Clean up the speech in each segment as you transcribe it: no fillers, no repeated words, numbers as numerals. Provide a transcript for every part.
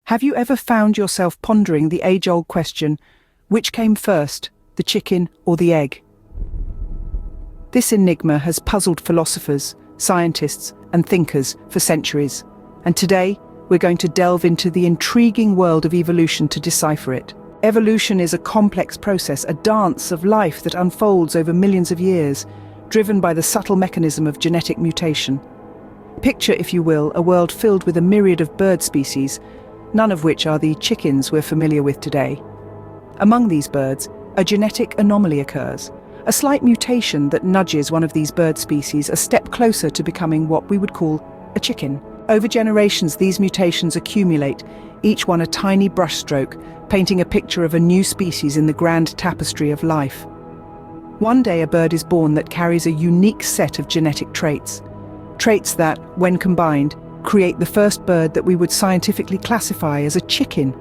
Have you ever found yourself pondering the age-old question, which came first, the chicken or the egg? This enigma has puzzled philosophers, scientists, and thinkers for centuries, and today we're going to delve into the intriguing world of evolution to decipher it. Evolution is a complex process, a dance of life that unfolds over millions of years, driven by the subtle mechanism of genetic mutation. Picture, if you will, a world filled with a myriad of bird species, none of which are the chickens we're familiar with today. Among these birds, a genetic anomaly occurs, a slight mutation that nudges one of these bird species a step closer to becoming what we would call a chicken. Over generations, these mutations accumulate, each one a tiny brushstroke, painting a picture of a new species in the grand tapestry of life. One day a bird is born that carries a unique set of genetic traits that, when combined, create the first bird that we would scientifically classify as a chicken.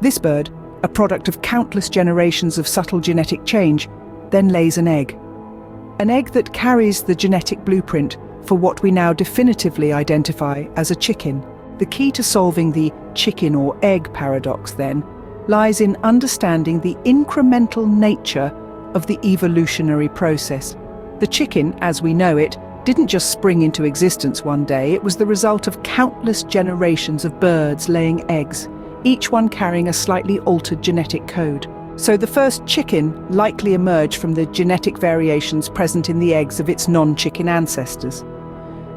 This bird, a product of countless generations of subtle genetic change, then lays an egg. An egg that carries the genetic blueprint for what we now definitively identify as a chicken. The key to solving the chicken or egg paradox, then, lies in understanding the incremental nature of the evolutionary process. The chicken, as we know it, didn't just spring into existence one day. It was the result of countless generations of birds laying eggs, each one carrying a slightly altered genetic code. So the first chicken likely emerged from the genetic variations present in the eggs of its non-chicken ancestors.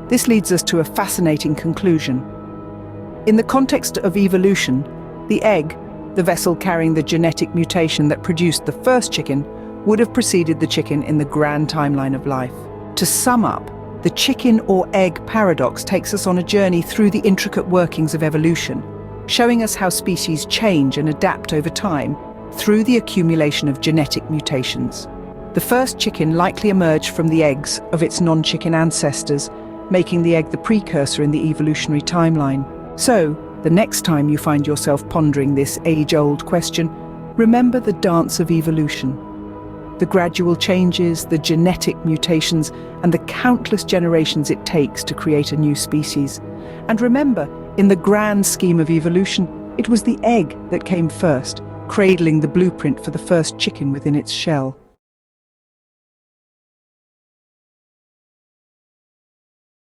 This leads us to a fascinating conclusion. In the context of evolution, the egg, the vessel carrying the genetic mutation that produced the first chicken, would have preceded the chicken in the grand timeline of life. To sum up, the chicken or egg paradox takes us on a journey through the intricate workings of evolution, showing us how species change and adapt over time through the accumulation of genetic mutations. The first chicken likely emerged from the eggs of its non-chicken ancestors, making the egg the precursor in the evolutionary timeline. So, the next time you find yourself pondering this age-old question, remember the dance of evolution. The gradual changes, the genetic mutations, and the countless generations it takes to create a new species. And remember, in the grand scheme of evolution, it was the egg that came first, cradling the blueprint for the first chicken within its shell.